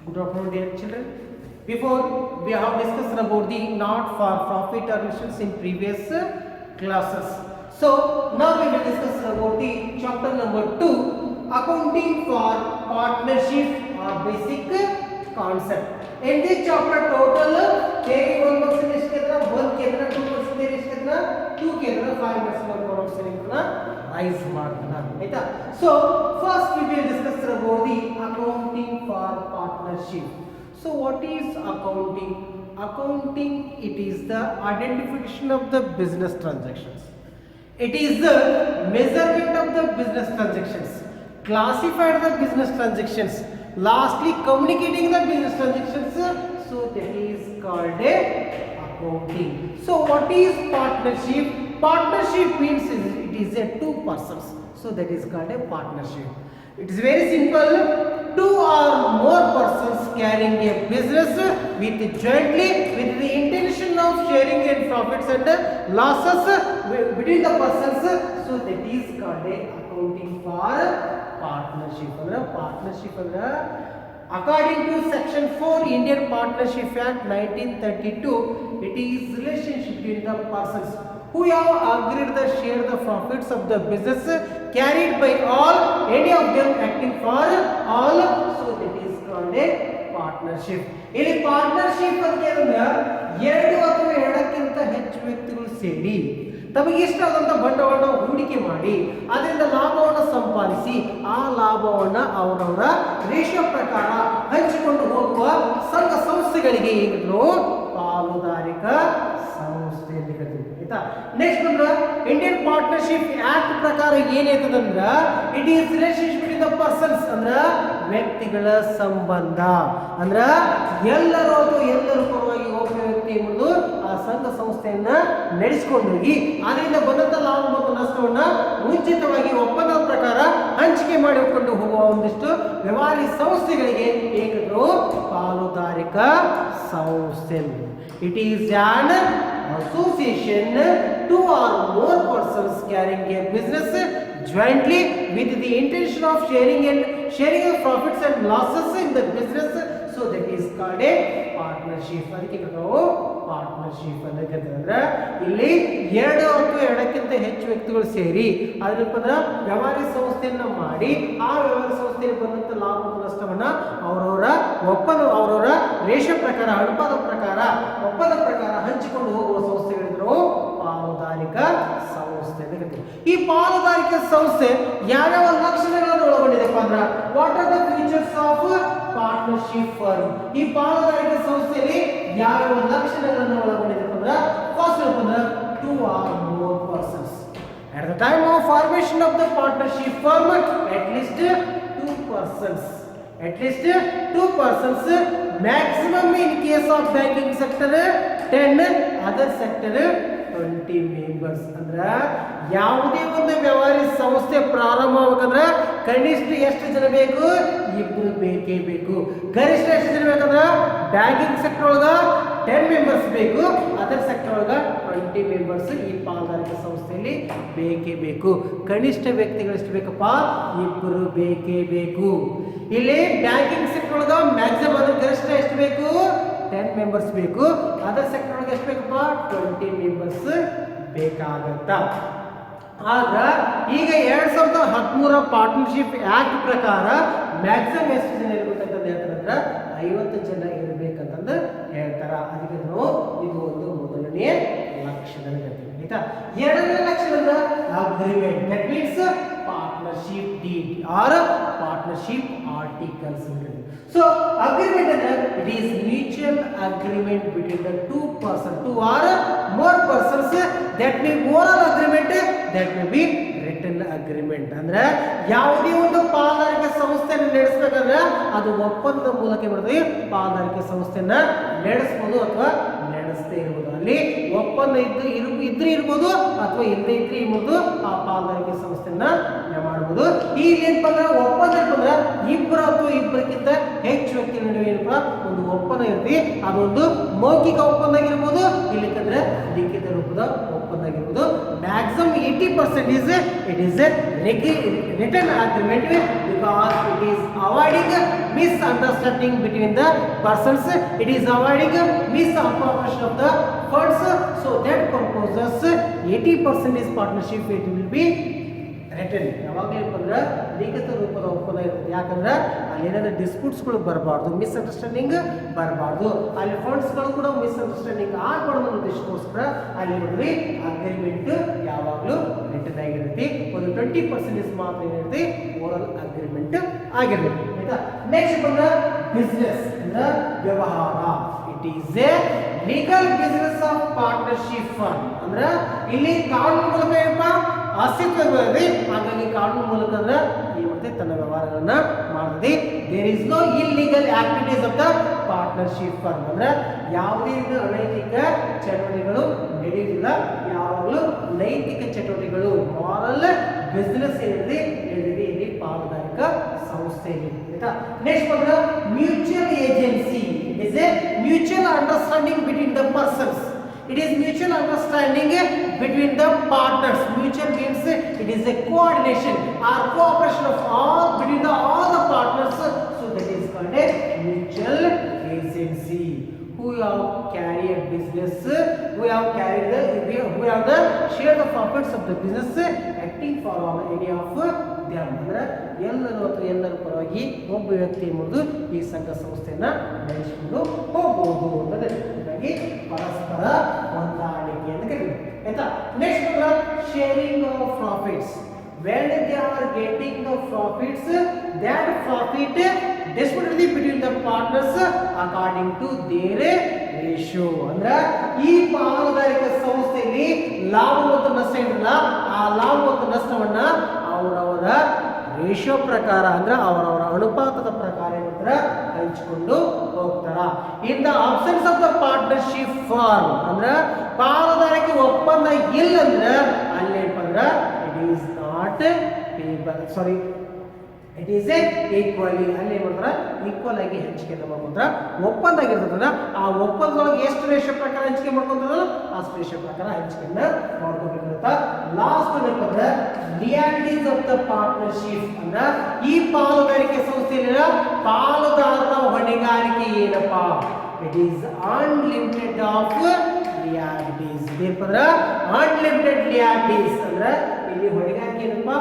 Good afternoon, dear children. Before we have discussed about the not for profit or missions in previous classes. So now we will discuss about the chapter number 2, accounting for partnership or basic concept. In this chapter total theory 1% is कितना 1 कितना 2% theory is कितना 2 कितना 5% करोड़ से कितना rise ಮಾಡ್ತಾನ ಆಯ್ತಾ. So first we will discuss about the accounting for partnership. So what is accounting? Accounting, it is the identification of the business transactions. It is the measurement of the business transactions, classified the business transactions, lastly communicating the business transactions. So that is called a accounting. So what is partnership? Partnership means it is a two persons. So that is called a partnership. It is very simple. Two or more persons carrying a business with jointly with the intention of sharing in profits and losses between the persons. So that is called a accounting for partnership. Partnership according to section 4 Indian Partnership Act 1932, it is relationship between the persons who have agreed to share the profits of the business carried by all, any of them acting for all. So that is called a partnership. ಇಲ್ಲಿ partnership ಅಂತ ಹೇಳಿದ್ರೆ ಎರಡು ಅಥವಾ ಎರಡಕ್ಕಿಂತ ಹೆಚ್ಚು ವ್ಯಕ್ತಿಗಳು ಸೇರಿ ತಮಗೆ ಇಷ್ಟವಾದಂಥ ಬಂಡವಾಳವನ್ನು ಹೂಡಿಕೆ ಮಾಡಿ ಅದರಿಂದ ಲಾಭವನ್ನು ಸಂಪಾದಿಸಿ ಆ ಲಾಭವನ್ನು ಅವರವರ ರೇಷಿಯೋ ಪ್ರಕಾರ ಹಂಚಿಕೊಂಡು ಹೋಗುವ ಸಂಘ ಸಂಸ್ಥೆಗಳಿಗೆ ಏನಿದ್ರು ಪಾಲುದಾರಿಕ ಸಂಸ್ಥೆ ಅಂತ ಹೇಳ್ತೀವಿ ಆಯ್ತಾ. ನೆಕ್ಸ್ಟ್ ಅಂದ್ರೆ ಇಂಡಿಯನ್ ಪಾರ್ಟ್ನರ್ಶಿಪ್ ಆಕ್ಟ್ ಪ್ರಕಾರ ಏನೈತದಂದ್ರ it is relationship between the persons ಅಂದ್ರ ವ್ಯಕ್ತಿಗಳ ಸಂಬಂಧ ಅಂದ್ರ ಎಲ್ಲರೂ ಪರವಾಗಿ ಒಬ್ಬ ವ್ಯಕ್ತಿ ಎಂಬುದು ಆ ಸಂಘ ಸಂಸ್ಥೆಯನ್ನ ನಡೆಸಿಕೊಂಡು ಹೋಗಿ ಅದರಿಂದ ಬಂದಂತ ಲಾಭ ಮತ್ತು ನಷ್ಟವನ್ನ ಮುಂಚಿತವಾಗಿ ಒಪ್ಪಂದದ ಪ್ರಕಾರ ಹಂಚಿಕೆ ಮಾಡಿಕೊಂಡು ಹೋಗುವ ಒಂದಿಷ್ಟು ವ್ಯವಹಾರಿ ಸಂಸ್ಥೆಗಳಿಗೆ ಏನಿದ್ರು ಪಾಲುದಾರಿಕ ಸಂಸ್ಥೆ. It is an association, two or more persons carrying a business jointly with the intention of sharing the profits and losses in the business. So that is called a partnership. ಅದಕ್ಕೆ ನಾವು ಪಾರ್ಟ್ನರ್ಶಿಪ್ ಅಂತ ಕರೀತೀವಿ. ಅಂದ್ರೆ ಇಲ್ಲಿ ಎರಡು ಅಥವಾ ಎರಡಕ್ಕಿಂತ ಹೆಚ್ಚು ವ್ಯಕ್ತಿಗಳು ಸೇರಿ ಅದರ ವ್ಯವಹಾರಿ ಸಂಸ್ಥೆಯನ್ನ ಮಾಡಿ ಆ ವ್ಯವಹಾರ ಸಂಸ್ಥೆಯಲ್ಲಿ ಬಂದಂತ ಲಾಭ ಮತ್ತು ನಷ್ಟವನ್ನ ಅವರವರ ರೇಷಿಯೋ ಪ್ರಕಾರ ಅನುಪಾತ ಪ್ರಕಾರ ಒಪ್ಪಂದ ಪ್ರಕಾರ ಹಂಚಿಕೊಂಡು ಹೋಗುವ ಸಂಸ್ಥೆಗಳಿದ್ರು ಪಾಲುದಾರಿಕ ಸಂಸ್ಥೆ ಅಂತ ಕರೀತೀವಿ. ಈ ಪಾಲುದಾರಿಕೆ ಸಂಸ್ಥೆ ಯಾವ್ಯಾವ ಲಕ್ಷಣಗಳನ್ನು ಒಳಗೊಂಡಿದೆಪ್ಪ ಅಂದ್ರ what are the features of partnership firm. ಈ ಪಾಲುದಾರಿಕೆ ಸಂಸ್ಥೆಯಲ್ಲಿ ಯಾವ್ಯಾವ ಲಕ್ಷಣಗಳನ್ನು ಒಳಗೊಂಡಿದೆಪ್ಪ ಅಂದ್ರ ಫಸ್ಟ್ ಅಂದ್ರೆ two or more persons. At the time of formation of the partnership firm, at least two persons. Maximum in case of banking sector 10, other sector 20 members. ಅಂದ್ರೆ ಯಾವುದೇ ಒಂದು ವ್ಯವಹಾರಿ ಸಂಸ್ಥೆ ಪ್ರಾರಂಭ ಆಗಬೇಕಂದ್ರೆ ಕನಿಷ್ಠ ಎಷ್ಟು ಜನ ಬೇಕು? ಇಬ್ಬರು ಬೇಕೇ ಬೇಕು. ಗರಿಷ್ಠ ಎಷ್ಟು ಜನ ಬೇಕಂದ್ರೆ ಬ್ಯಾಂಕಿಂಗ್ ಸೆಕ್ಟರ್ ಒಳಗ 10 ಮೆಂಬರ್ಸ್ ಬೇಕು, ಅದರ್ ಸೆಕ್ಟರ್ ಒಳಗ 20 ಮೆಂಬರ್ಸ್ ಈ ಪಾಲುದಾರಿಕೆ ಸಂಸ್ಥೆಯಲ್ಲಿ ಬೇಕೇ ಬೇಕು. ಕನಿಷ್ಠ ವ್ಯಕ್ತಿಗಳು ಎಷ್ಟು ಬೇಕಪ್ಪ? ಇಬ್ಬರು ಬೇಕೇ ಬೇಕು. ಇಲ್ಲಿ ಬ್ಯಾಂಕಿಂಗ್ ಸೆಕ್ಟರ್ ಒಳಗ ಮ್ಯಾಕ್ಸಿಮಮ್ ಅಂದ್ರೆ ಗರಿಷ್ಠ ಎಷ್ಟು ಬೇಕು? 10 ಮೆಂಬರ್ಸ್ ಬೇಕು. ಅದರ್ ಸೆಕ್ಟರ್ ಒಳಗೆ ಎಷ್ಟು ಬೇಕಪ್ಪ? 20 ಮೆಂಬರ್ಸ್ ಬೇಕಾಗತ್ತ. ಆಗ ಈಗ 2013 ಪಾರ್ಟ್ನರ್ಶಿಪ್ ಆಕ್ಟ್ ಪ್ರಕಾರ ಮ್ಯಾಕ್ಸಿಮಮ್ ಎಷ್ಟು ಜನ ಇರ್ಬೇಕಂತಂದು ಹೇಳ್ತಾರಂದ್ರೆ 50 ಜನ ಇರ್ಬೇಕಂತಂದು ಹೇಳ್ತಾರ. ಅದಕ್ಕೆ ನಾವು ಇದು ಒಂದು ಮೊದಲನೇ ಲಕ್ಷಣ ಹೇಳ್ತೀವಿ ಆಯ್ತಾ. ಎರಡನೇ ಲಕ್ಷಣ agreement, that means partnership deed or partnership articles. So agreement it is mutual agreement between the two or more persons. That may oral agreement, that may be written agreement. ಅಂದ್ರೆ ಯಾವುದೇ ಒಂದು ಪಾಲುದಾರಿಕೆ ಸಂಸ್ಥೆಯನ್ನು ನಡೆಸಬೇಕಂದ್ರೆ ಅದು ಒಪ್ಪಂದದ ಮೂಲಕ ಮಾಡ್ತೀವಿ. ಪಾಲುದಾರಿಕೆ ಸಂಸ್ಥೆಯನ್ನ ನಡೆಸಬಹುದು ಅಥವಾ ನಡೆಸದೇ ಇರಬಹುದು. ಅಲ್ಲಿ ಒಪ್ಪಂದ ಇದ್ರೆ ಇರ್ಬೋದು ಅಥವಾ ಇಲ್ಲದೇ ಇದ್ರೆ ಇರ್ಬೋದು. ಆ ಪಾಲುದಾರಿಕೆ ಸಂಸ್ಥೆಯನ್ನ ಮಾಡಬಹುದು. ಇಲ್ಲಿ ಏನಪ್ಪ ಅಂದ್ರೆ ಒಪ್ಪಂದ ಅಂದ್ರೆ ಇಬ್ಬರು ಅಥವಾ ಇಬ್ಬರಿಗಿಂತ ಹೆಚ್ಚು ವ್ಯಕ್ತಿಗಳ ನಡುವೆ ಏನಪ್ಪ ಒಂದು ಒಪ್ಪಂದ ಇರ್ತೀವಿ. ಅದೊಂದು ಮೌಖಿಕ ಒಪ್ಪಂದ ಆಗಿರ್ಬೋದು, ಇಲ್ಲಿಕಂದ್ರೆ ಲಿಖಿತ ರೂಪದ ಒಪ್ಪಂದ ಆಗಿರ್ಬೋದು. maximum 80% is it is a written agreement because it is avoiding misunderstanding between the persons, it is avoiding misappropriation of the funds. So that purposes 80% is partnership, it will be return. ಯಾವಾಗಲೂ ಏನಂದ್ರೆ ಲಿಖಿತ ರೂಪದ ಒಪ್ಪಂದ ಇರುತ್ತೆ. ಯಾಕಂದ್ರೆ ಅಲ್ಲಿ ಏನಾದರೂ ಡಿಸ್ಪ್ಯೂಟ್ಸ್ಗಳು ಬರಬಾರ್ದು, ಮಿಸ್ಅಂಡರ್ಸ್ಟ್ಯಾಂಡಿಂಗ್ ಬರಬಾರ್ದು, ಅಲ್ಲಿ ಫಂಡ್ಸ್ಗಳು ಕೂಡ ಮಿಸ್ಅಂಡರ್ಸ್ಟ್ಯಾಂಡಿಂಗ್ ಆಗಬಾರ್ದು ಅನ್ನೋ ಉದ್ದೇಶಕ್ಕೋಸ್ಕರ ಅಲ್ಲಿ ನೋಡ್ರಿ ಅಗ್ರಿಮೆಂಟ್ ಯಾವಾಗಲೂ ರಿಟರ್ನ್ ಆಗಿರುತ್ತೆ. ಒಂದು 20% ಮಾತ್ರ ಏನಿರುತ್ತೆ ಓರಲ್ ಅಗ್ರಿಮೆಂಟ್ ಆಗಿರುತ್ತೆ. ಆಯ್ತಾ? ನೆಕ್ಸ್ಟ್ ಬಂದ್ರೆ ಬಿಸ್ನೆಸ್ ಅಂದ್ರೆ ವ್ಯವಹಾರ. It is A legal business of partnership fund. ಅಂದ್ರೆ ಇಲ್ಲಿ ಕಾನೂನು ಮೂಲಕ ಏನಪ್ಪ ಅಸ್ತಿತ್ವವಿದೆ. ಹಾಗಾಗಿ ಕಾನೂನು ಮೂಲಕ ಅಂದ್ರೆ ಏನಿದೆ ತನ್ನ ವ್ಯವಹಾರಗಳನ್ನ ಮಾಡ್ತದೆ. There is no illegal activities of the partnership fund. ಅಂದ್ರೆ ಯಾವುದೇ ರೀತಿಯ ಅನೈತಿಕ ಚಟುವಟಿಕೆಗಳು ನಡೆಯುವುದಿಲ್ಲ. ಯಾವಾಗಲೂ ನೈತಿಕ ಚಟುವಟಿಕೆಗಳು ಮಾರಲ್ ಬಿಸ್ನೆಸ್ ಏನಿದೆ ಇಲ್ಲಿ ಪಾಲುದಾರಿಕ ಸಂಸ್ಥೆ. ನೆಕ್ಸ್ಟ್ ಬಂದ್ರೆ mutual agency. It is A mutual understanding between the persons. It is mutual understanding between the partners. Mutual means it is a coordination or cooperation of all the partners. So that is called a mutual agency. Who have carried business, who have the share the profits of the business, acting for any of them. ಅಂದ್ರೆ ಎಲ್ಲರ ಪರವಾಗಿ ಒಬ್ಬ ವ್ಯಕ್ತಿ ಎಂಬುದು ಈ ಸಂಘ ಸಂಸ್ಥೆಯನ್ನ ನಡೆಸಿಕೊಂಡು ಹೋಗಬಹುದು ಅನ್ನೋದೇ ಪರಸ್ಪರ ಹೊಂದಾಣಿಕೆ ಅಂತ ಕರೀತೀವಿ. ಆಯ್ತಾ? ನೆಕ್ಸ್ಟ್ ಬಂದ್ರೆ sharing of profits. when they are getting the profits, that profit distributed between the partners according to their ratio. ಅಂದ್ರೆ ಈ ಪಾಲುದಾರಿಕೆ ಸಂಸ್ಥೆಯಲ್ಲಿ ಲಾಭ ಮತ್ತು ನಷ್ಟ ಇರಲ್ಲ, ಆ ಲಾಭ ಮತ್ತು ನಷ್ಟವನ್ನ ಅವರವರ ರೇಷಿಯೋ ಪ್ರಕಾರ ಅಂದ್ರೆ ಅವರವರ ಅನುಪಾತದ ಪ್ರಕಾರ ಏನಂದ್ರೆ ಹಂಚಿಕೊಂಡು ಹೋಗ್ತಾರ. In the absence of the partnership firm ಅಂದ್ರೆ ಪಾಲುದಾರಿಕೆ ಒಪ್ಪಂದ ಇಲ್ಲ ಅಂದ್ರೆ ಅಲ್ಲೇನಪ್ಪ ಅಂದ್ರೆ it is not payable, sorry it is A equally. ಅಲ್ಲಿ ಏನು ಮಾಡ್ತಾರೆ ಈಕ್ವಲ್ ಆಗಿ ಹಂಚಿಕೆ ಮಾಡ್ಕೊಂಡ್ರ ಒಪ್ಪಂದ ಆಗಿರ್ತದಲ್ಲ, ಆ ಒಪ್ಪಂದದೊಳಗೆ ಎಷ್ಟು ರೇಷಿಯೋ ಪ್ರಕಾರ ಹಂಚಿಕೆ ಮಾಡ್ಕೊಂಡ್ರ ಅಷ್ಟು ರೇಷಿಯೋ ಪ್ರಕಾರ ಹಂಚಿಕೆಯನ್ನ ಮಾಡ್ಕೋಬೇಕಿರುತ್ತ. ಲಾಸ್ಟ್ ಏನಂತಂದ್ರೆ ರಿಯಾಲಿಟೀಸ್ ಆಫ್ ದ ಪಾರ್ಟ್ನರ್ಶಿಪ್ ಅಂದ್ರೆ ಈ ಪಾಲುದಾರಿಕೆ ಸಂಸ್ಥೆಯಲ್ಲಿನ ಪಾಲುದಾರರ ಹೊಣೆಗಾರಿಕೆ ಏನಪ್ಪ? It is unlimited of realities. ಏನಪ್ಪ ಅನ್ಲಿಮಿಟೆಡ್ ರಿಯಾಲಿಟೀಸ್ ಅಂದ್ರೆ ಇಲ್ಲಿ ಹೊಣೆಗಾರಿಕೆ ಏನಪ್ಪ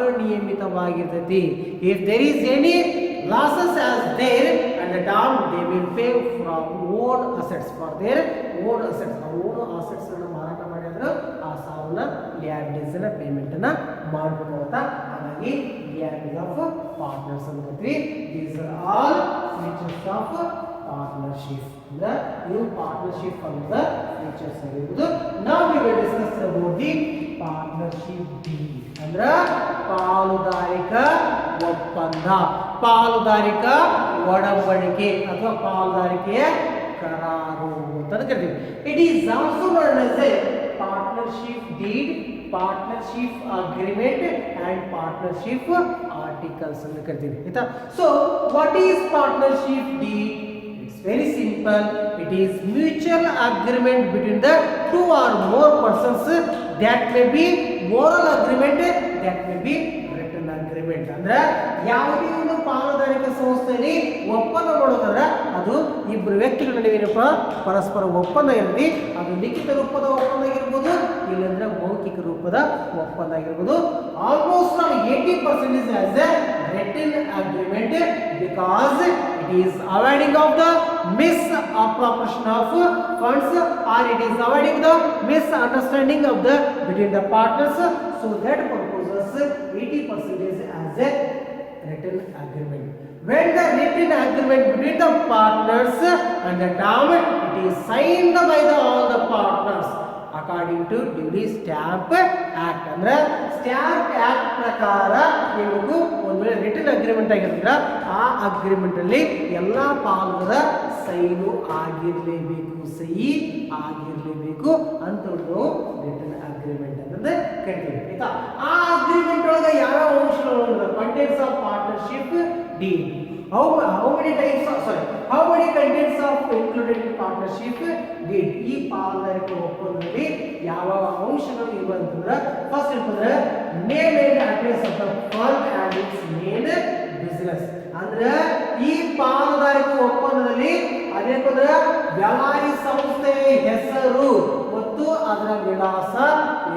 ಅನಿಯಮಿತವಾಗಿರ್ತೈತಿ. If there is any losses as there and the term they will pay from own assets for their own assets. Own assets ಅನ್ನು ಮಾರಾಟ ಮಾಡಿದ್ರೆ ಆ ಸಾವನ್ನ ಲಿಯಾಬಿಲಿಟೀಸ್ ನ ಪೇಮೆಂಟ್ ಅನ್ನ ಮಾಡಬೇಕು ಅಂತ. ಹಾಗಾಗಿ ಲಿಯಾಬಿಲಿಟೀಸ್ ಆಫ್ ಪಾರ್ಟ್ನರ್ಸ್ ಅಂತ ಹೇಳ್ತೀವಿ. These are all features of partnership. ಅಂದ್ರೆ ಇವು ಪಾರ್ಟ್ನರ್ಶಿಪ್ ಅಂತ ಫೀಚರ್ಸ್ ಆಗಿರುವುದು. ನಾವು we will discuss about the partnership deal ಅಂದ್ರೆ ಪಾಲುದಾರಿಕ ಒಪ್ಪಂದ, ಪಾಲುದಾರಿಕ ಒಡಂಬಡಿಕೆ ಅಥವಾ ಪಾಲುದಾರಿಕೆಯ ಕರಾರು ಅಂತ ಕರಿತೀವಿ. It is also known as A partnership deed, partnership agreement and partnership articles ಅಂತ ಕರಿತೀವಿ. ಆಯ್ತಾ? So what is partnership deed? Very simple. It is mutual agreement between the two or more persons. That may be oral agreement, that may be written agreement. ಅಂದ್ರೆ ಯಾವುದೇ ಒಂದು ಪಾಲುದಾರಿಕೆ ಸಂಸ್ಥೆಯಲ್ಲಿ ಒಪ್ಪಂದ ಮಾಡೋದಾದ್ರೆ ಅದು ಇಬ್ಬರು ವ್ಯಕ್ತಿಗಳ ನಡುವೆ ಏನಪ್ಪ ಪರಸ್ಪರ ಒಪ್ಪಂದ ಇರಲಿ. ಅದು ಲಿಖಿತ ರೂಪದ ಒಪ್ಪಂದ ಆಗಿರ್ಬೋದು, ಇಲ್ಲಂದ್ರೆ ಮೌಖಿಕ ರೂಪದ ಒಪ್ಪಂದ ಆಗಿರ್ಬೋದು. Almost 80% is as a written agreement because it is avoiding of the misappropriation of funds or it is avoiding the misunderstanding of the between the partners. So that purposes 80% is as a written agreement. When the written agreement between the partners and the term it is signed by all the partners according to duly stamp act. ಅಂದ್ರೆ stamp act ಪ್ರಕಾರ ನೀವು ಒಂದು ವೇಳೆ return agreement ಆಗಿರ್ತೀರ, ಆ agreement ಅಲ್ಲಿ ಎಲ್ಲಾ ಪಾಲುದಾರರ sign ಆಗಿರ್ಲೇಬೇಕು, ಸಹಿ ಆಗಿರ್ಲೇಬೇಕು ಅಂತ ರಿಟನ್ ಅಗ್ರಿಮೆಂಟ್ ಅಂತಂದ್ರೆ ಕರಿತೀವಿ. ಆಯ್ತಾ? ಆ ಅಗ್ರಿಮೆಂಟ್ ಒಳಗೆ ಯಾವ ಅಂಶಗಳು contents of partnership deed. How many contents of included in partnership deed. ಈ ಪಾಲುದಾರಿಕೆ ಒಪ್ಪಂದದಲ್ಲಿ ಯಾವ ಅಂಶಗಳು ಇವೆ ಅಂತಂದ್ರೆ ಫಸ್ಟ್ ಏನಂತಂದ್ರೆ name and address of the firm and it's main business. ಅಂದ್ರೆ ಈ ಪಾಲುದಾರಿಕೆ ಒಪ್ಪಂದದಲ್ಲಿ ಅದೇನಂತಂದ್ರೆ ವ್ಯವಹಾರಿ ಸಂಸ್ಥೆಯ ಹೆಸರು ಮತ್ತು ಅದರ ವಿಳಾಸ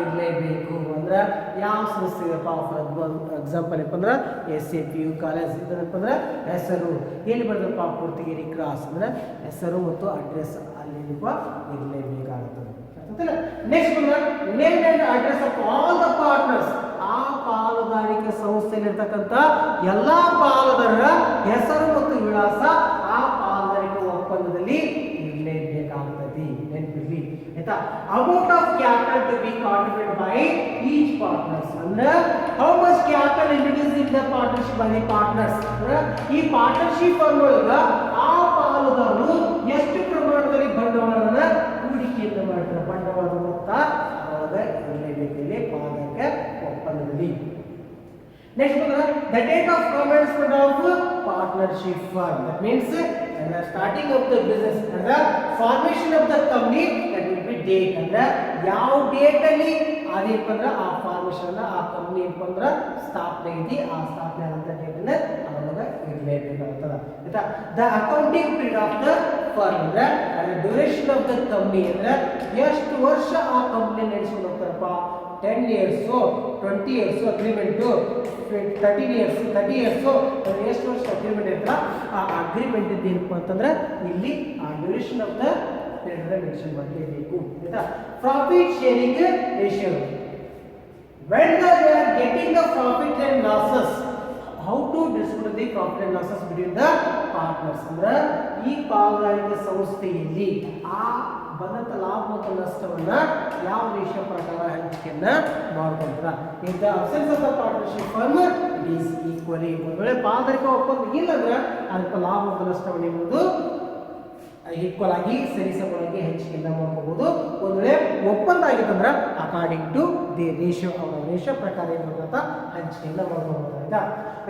ಇರಲೇಬೇಕು. ಅಂದ್ರೆ ಯಾವ ಸಂಸ್ಥೆ ಇದೆಪ್ಪ, ಫಾರ್ ಎಕ್ಸಾಂಪಲ್ ಏನಪ್ಪ ಅಂದ್ರೆ SAPU ಕಾಲೇಜ್ ಇದನ್ನಪ್ಪ ಅಂದ್ರೆ ಹೆಸರು ಎಲ್ಲಿ ಬರ್ತದಪ್ಪ, ಪೂರ್ತಿಗೇರಿ ಕ್ರಾಸ್ ಅಂದ್ರೆ ಹೆಸರು ಮತ್ತು ಅಡ್ರೆಸ್ ಅಲ್ಲಿ ಇರಲೇಬೇಕಾಗುತ್ತದೆ. Next name and address of all the partners. ಆ ಪಾಲುದಾರಿಕೆ ಸಂಸ್ಥೆಯಲ್ಲಿರ್ತಕ್ಕಂಥ ಎಲ್ಲಾ ಪಾಲುದಾರರ ಹೆಸರು ಮತ್ತು ವಿಳಾಸ ಆ ಪಾಲುದಾರಿಕೆ ಒಪ್ಪಂದದಲ್ಲಿ ಇರಲೇಬೇಕಾಗುತ್ತದೆ. ನೆನಪಿರ್ಲಿ ಆಯ್ತಾ. Amount of capital to be contributed by each partners. ಅಂದ್ರೆ how much capital introduce in the partnership by the partners. ಅಂದ್ರೆ ಈ ಪಾರ್ಟ್ನರ್ಶಿಪ್ ಒಳಗ ಆ ಪಾಲುದಾರರು ಎಷ್ಟು ಪ್ರಮಾಣದಲ್ಲಿ ಬಂಡವಾಳವನ್ನ ಹೂಡಿಕೆಯನ್ನು ಮಾಡ್ತಾರೆ, ಬಂಡವಾಳದ ಮೊತ್ತ ಅವಾಗ ಇರಲೇಬೇಕಿದೆ ಪಾಲುದಾರಿಕೆ ಒಪ್ಪಂದದಲ್ಲಿ. Next the date of commencement of partnership firm. That means the starting of the business and the formation of the company, that will be date. ಅಂದ್ರೆ ಯಾವ ಡೇಟ್ ಅಲ್ಲಿ ಅದೇನಪ್ಪ ಅಂದ್ರೆ ಆ ಫಾರ್ಮೇಶನ್ ಅನ್ನ ಆ ಕಂಪನಿ ಏನಪ್ಪ ಅಂದ್ರೆ ಸ್ಥಾಪನೆ ಇದೆ, ಆ ಸ್ಥಾಪನೆ ಆದಂತ ಡೇಟ್ ಅನ್ನ ಅವಾಗ ಇರಲೇಬೇಕಾಗ್ತದೆ ಆಯ್ತಾ. The accounting period of the firm ಅಂದ್ರೆ ಡ್ಯೂರೇಷನ್ ಆಫ್ ದ ಕಂಪನಿ ಅಂದ್ರೆ ಎಷ್ಟು ವರ್ಷ ಆ ಕಂಪನಿ ನಡೆಸ್ಕೊಂಡು ಹೋಗ್ತಾರಪ್ಪ, 10 years, 20 years ಅಗ್ರಿಮೆಂಟ್, 30 years ಎಷ್ಟು ವರ್ಷ ಅಗ್ರಿಮೆಂಟ್ ಇರ್ತಲ್ಲ ಆ ಅಗ್ರಿಮೆಂಟ್ ಏನಪ್ಪ ಅಂತಂದ್ರೆ ಇಲ್ಲಿ ಆ duration of the period mention ಮಾಡಲೇಬೇಕು ಆಯ್ತಾ. Profit sharing ratio, when they are getting the profit and losses, how to distribute the profit and losses between the partners. ಅಂದ್ರೆ ಈ ಪಾಲುದಾರಿಕೆ ಸಂಸ್ಥೆಯಲ್ಲಿ ಆ ಬಂದಂತ ಲಾಭ ಮತ್ತು ನಷ್ಟವನ್ನ ಯಾವ ರೇಷಿಯೋ ಪ್ರಕಾರ ಹಂಚಿಕೆಯನ್ನ ಮಾಡ್ಕೊಂತಾರ. In the absence of the partnership firm it is equally. ಒಂದು ವೇಳೆ ಪಾಲುದಾರಿಕೆ ಒಪ್ಪಂದ ಇಲ್ಲ ಅಂದ್ರೆ ಅದಕ್ಕೆ ಲಾಭ ಮತ್ತು ನಷ್ಟವನ್ನು ಎಂಬುದು ಈಕ್ವಲ್ ಆಗಿ ಸರಿಸಮವಾಗಿ ಹಂಚಿಕೆಯನ್ನ ಮಾಡ್ಕೋಬಹುದು. ಒಂದು ವೇಳೆ ಒಪ್ಪಂದ ಆಗಿತ್ತಂದ್ರೆ ಅಕಾರ್ಡಿಂಗ್ ಟು ದಿ ರೇಷಿಯೋ, ಅವರ ರೇಷಿಯೋ ಪ್ರಕಾರ ಏನು ಅಂತ ಹಂಚಿಕೆಯನ್ನ ಮಾಡ್ಕೋಬಹುದು ಆಯ್ತಾ.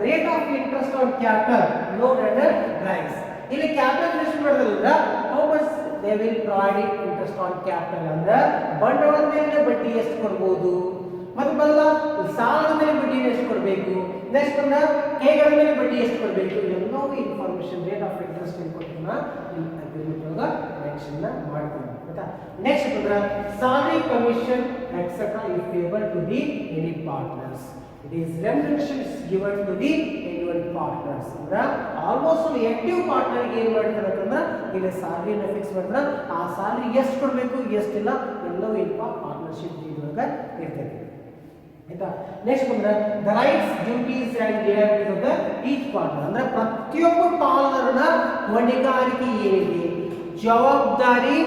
Rate of interest on capital loan and rise. ಇಲ್ಲಿ ಕ್ಯಾಪಿಟಲ್ ಇನ್ವೆಸ್ಟ್ ಮಾಡೋದ್ರಿಂದ how much they will provide interest on capital. ಅಂದ್ರೆ ಬಂಡವಾಳದ ಮೇಲೆ ಬಡ್ಡಿ ಎಷ್ಟು ಕೊಡಬಹುದು, ಮತ್ತೆ ಬದಲ ಸಾಲದ ಮೇಲೆ ಬಡ್ಡಿ ಎಷ್ಟು ಕೊಡಬೇಕು, ನೆಕ್ಸ್ಟ್ ಅಂದ್ರೆ ಕೈಗಳ ಮೇಲೆ ಬಡ್ಡಿ ಎಷ್ಟು ಕೊಡಬೇಕು, ಎಲ್ಲವೂ ಇನ್ಫಾರ್ಮೇಶನ್ ರೇಟ್ ಆಫ್ ಇಂಟ್ರೆಸ್ಟ್ ಏನು ಕೊಡ್ತೀನ ಈ ಅಗ್ರಿಮೆಂಟ್ ಒಳಗ ಮೆನ್ಷನ್ ಮಾಡ್ತೀವಿ ಆಯ್ತಾ. ನೆಕ್ಸ್ಟ್ ಅಂದ್ರೆ salary commission etc if payable to the any partners. It is remuneration is given to the annual partners. ಅಂದ್ರೆ ಆಲ್ಮೋಸ್ಟ್ ಆಕ್ಟಿವ್ ಪಾರ್ಟ್ನರ್ ಗೆ ಏನು ಮಾಡ್ತಾರೆ ಅಂತಂದ್ರೆ ಇಲ್ಲಿ ಸ್ಯಾಲರಿನ ಫಿಕ್ಸ್ ಮಾಡ್ತಾರೆ, ಆ ಸ್ಯಾಲರಿ ಎಷ್ಟು ಕೊಡಬೇಕು ಎಷ್ಟಿಲ್ಲ ಎಲ್ಲವೂ ಇಲ್ಪ ಪಾರ್ಟ್ನರ್ಶಿಪ್ ಡೀಲ್ ಒಳಗೆ ಇರ್ತೈತಿ ಆಯ್ತಾ. ನೆಕ್ಸ್ಟ್ ಅಂದ್ರೆ the rights duties and liabilities of the each partner. ಅಂದ್ರೆ ಪ್ರತಿಯೊಬ್ಬ ಪಾಲುದಾರನ ಹೊಣೆಗಾರಿಕೆ ಏನಿದೆ, ಜವಾಬ್ದಾರಿ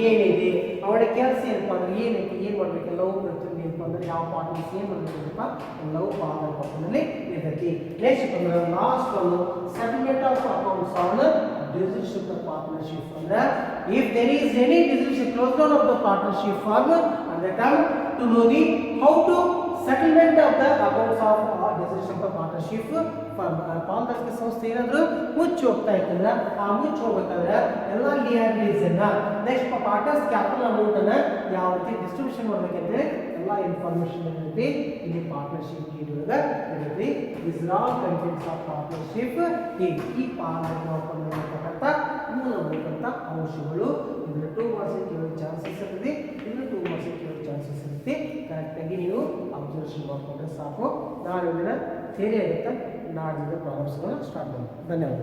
ಏನಿದೆ, ಅವರ ಕೆಲಸ ಏನಪ್ಪ ಅಂದ್ರೆ ಏನೈತಿ, ಏನು ಮಾಡ್ಬೇಕು, ಎಲ್ಲವೂ ಪ್ರತಿಯೊಂದು ಏನಪ್ಪ ಅಂದ್ರೆ ಯಾವ ಪಾರ್ಟ್ನರ್ಸ್ ಏನು ಮಾಡಬೇಕಪ್ಪ ಎಲ್ಲವೂ ಪಾಲುದಾರಿಕೆ ಒಪ್ಪಂದದಲ್ಲಿ ಇರ್ತೈತಿ. ನೆಕ್ಸ್ಟ್ ಅಂದ್ರೆ ಲಾಸ್ಟ್ ಒಂದು settlement of accounts on decision of partnership. ಅಂದ್ರೆ if there is any decision close down of the partnership firm and they come to know the how to settlement of the accounts of decision of partnership firm. ಪಾಲುದಾರಿಕೆ ಸಂಸ್ಥೆ ಏನಾದ್ರು ಮುಚ್ಚಿ ಹೋಗ್ತಾ ಇತ್ತಂದ್ರೆ ಆ ಮುಚ್ಚಿ ಹೋಗ್ಬೇಕಾದ್ರೆ ಎಲ್ಲ ಲಿಯಾಬಿಲಿಟೀಸ್ ಅನ್ನ ನೆಕ್ಸ್ಟ್ ಪಾರ್ಟ್ನರ್ಸ್ ಕ್ಯಾಪಿಟಲ್ ಅಮೌಂಟ್ ಅನ್ನ ಯಾವ ರೀತಿ ಡಿಸ್ಟ್ರಿಬ್ಯೂಷನ್ ಮಾಡ್ಬೇಕಂದ್ರೆ ಎಲ್ಲ ಇನ್ಫಾರ್ಮೇಶನ್ ಇರುತ್ತೆ ಇಲ್ಲಿ ಪಾರ್ಟ್ನರ್ಶಿಪ್ ಡೀಡ್ ಒಳಗೆ ಇರುತ್ತೆ. This are all contents of partnership. ಈ ಪಾಲುದಾರಿಕೆ ಒಪ್ಪಂದದ ಮೂಲಭೂತ ಅಂಶಗಳು. ಇದರ 2 ಮಾರ್ಕ್ಸ್ ಕೇಳೋ ಚಾನ್ಸಸ್ ಇರುತ್ತೆ, ಇದು 2 ಮಾರ್ಕ್ಸ್ ಕೇಳೋ ಚಾನ್ಸಸ್ ಇರುತ್ತೆ. ಕರೆಕ್ಟಾಗಿ ನೀವು ಅಬ್ಸರ್ವೇಷನ್ ಮಾಡಿಕೊಂಡ್ರೆ ಸಾಕು. ನಾಳೆ ಥಿಯರಿ ಆಗುತ್ತೆ, ನಾಡಿನ ಪ್ರಾಬ್ಲಮ್ಸ್ಗಳನ್ನ ಸ್ಟಾರ್ಟ್ ಮಾಡೋಣ. ಧನ್ಯವಾದ.